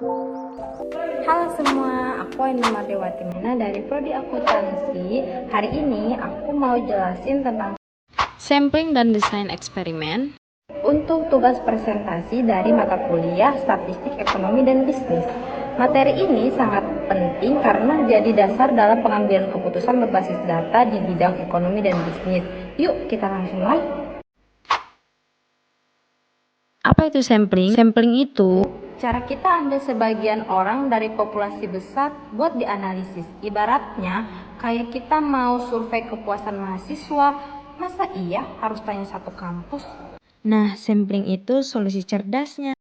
Halo semua, aku Ainul Mardewati Mana dari Prodi Akuntansi. Hari ini aku mau jelasin tentang Sampling dan desain eksperimen. untuk tugas presentasi dari mata kuliah Statistik Ekonomi dan Bisnis. Materi ini sangat penting karena jadi dasar dalam pengambilan keputusan berbasis data di bidang ekonomi dan bisnis. Yuk kita langsung mulai. Apa itu sampling? Sampling itu Cara kita ambil sebagian orang dari populasi besar buat dianalisis. Ibaratnya kayak kita mau survei kepuasan mahasiswa, masa iya harus tanya satu kampus? Nah, sampling itu solusi cerdasnya.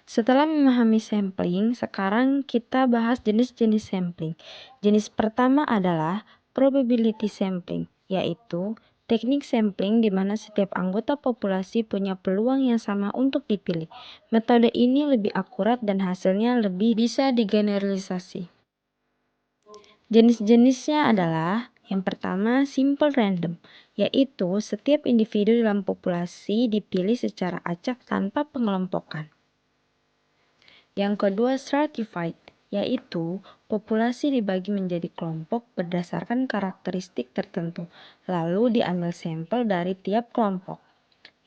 Setelah memahami sampling, sekarang kita bahas jenis-jenis sampling. Jenis pertama adalah probability sampling, yaitu teknik sampling di mana setiap anggota populasi punya peluang yang sama untuk dipilih. Metode ini lebih akurat dan hasilnya lebih bisa digeneralisasi. Jenis-jenisnya adalah yang pertama simple random, yaitu setiap individu dalam populasi dipilih secara acak tanpa pengelompokan. Yang kedua stratified, yaitu populasi dibagi menjadi kelompok berdasarkan karakteristik tertentu, lalu diambil sampel dari tiap kelompok.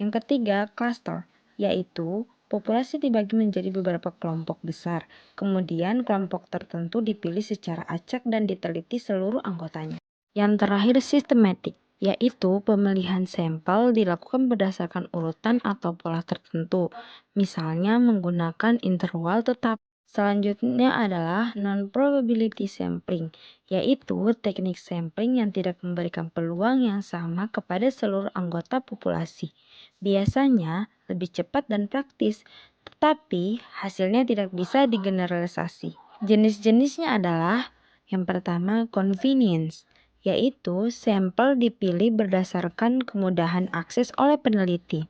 Yang ketiga cluster, yaitu populasi dibagi menjadi beberapa kelompok besar, kemudian kelompok tertentu dipilih secara acak dan diteliti seluruh anggotanya. Yang terakhir systematic, yaitu pemilihan sampel dilakukan berdasarkan urutan atau pola tertentu, misalnya menggunakan interval tetap. Selanjutnya adalah non-probability sampling, yaitu teknik sampling yang tidak memberikan peluang yang sama kepada seluruh anggota populasi. Biasanya lebih cepat dan praktis, tetapi hasilnya tidak bisa digeneralisasi. Jenis-jenisnya adalah yang pertama convenience, yaitu sampel dipilih berdasarkan kemudahan akses oleh peneliti.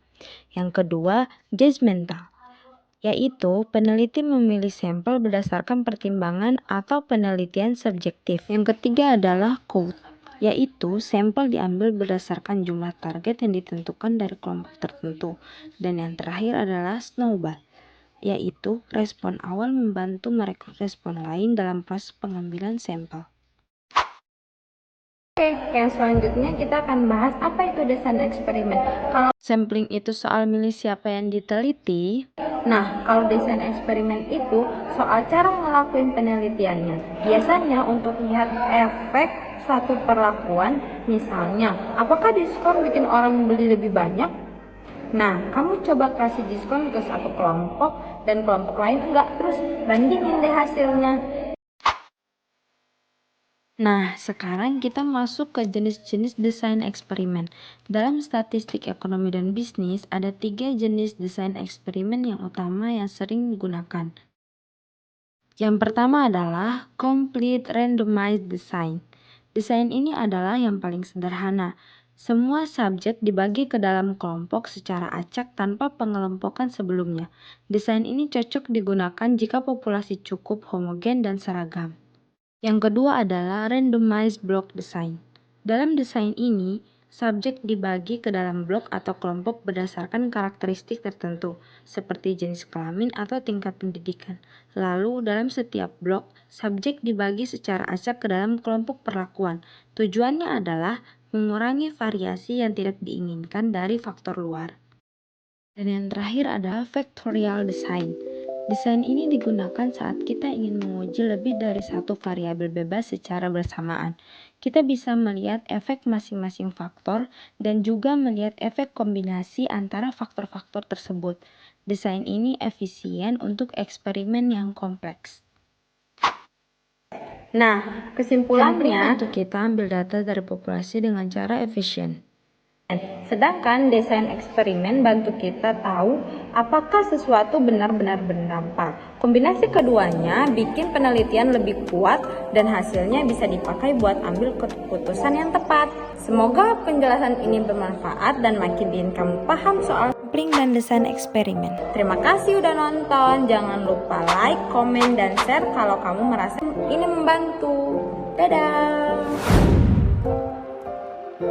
Yang kedua judgmental, yaitu peneliti memilih sampel berdasarkan pertimbangan atau penelitian subjektif. Yang ketiga adalah code, yaitu sampel diambil berdasarkan jumlah target yang ditentukan dari kelompok tertentu. Dan yang terakhir adalah snowball, yaitu respon awal membantu merekrut respon lain dalam proses pengambilan sampel. Oke, yang selanjutnya kita akan bahas apa itu desain eksperimen. Kalau Sampling itu soal milih siapa yang diteliti. kalau desain eksperimen itu soal cara ngelakuin penelitiannya. Biasanya untuk lihat efek satu perlakuan, misalnya, apakah diskon bikin orang membeli lebih banyak? Nah, kamu coba kasih diskon ke satu kelompok dan kelompok lain enggak, terus bandingin deh hasilnya. Nah, sekarang kita masuk ke jenis-jenis desain eksperimen. Dalam statistik ekonomi dan bisnis, ada 3 jenis desain eksperimen yang utama yang sering digunakan. Yang pertama adalah complete randomized design. Desain ini adalah yang paling sederhana. Semua subjek dibagi ke dalam kelompok secara acak tanpa pengelompokan sebelumnya. Desain ini cocok digunakan jika populasi cukup homogen dan seragam. Yang kedua adalah randomized block design. Dalam desain ini, subjek dibagi ke dalam blok atau kelompok berdasarkan karakteristik tertentu, seperti jenis kelamin atau tingkat pendidikan. Lalu, dalam setiap blok, subjek dibagi secara acak ke dalam kelompok perlakuan. Tujuannya adalah mengurangi variasi yang tidak diinginkan dari faktor luar. Dan yang terakhir adalah factorial design. Desain ini digunakan saat kita ingin menguji lebih dari satu variabel bebas secara bersamaan. Kita bisa melihat efek masing-masing faktor dan juga melihat efek kombinasi antara faktor-faktor tersebut. Desain ini efisien untuk eksperimen yang kompleks. Nah, kesimpulannya, Untuk kita ambil data dari populasi dengan cara efisien. sedangkan desain eksperimen bantu kita tahu apakah sesuatu benar-benar berdampak. Kombinasi keduanya bikin penelitian lebih kuat dan hasilnya bisa dipakai buat ambil keputusan yang tepat. Semoga penjelasan ini bermanfaat dan makin bikin kamu paham soal Sampling dan desain eksperimen. Terima kasih udah nonton. Jangan lupa like, komen, dan share kalau kamu merasa ini membantu. Dadah!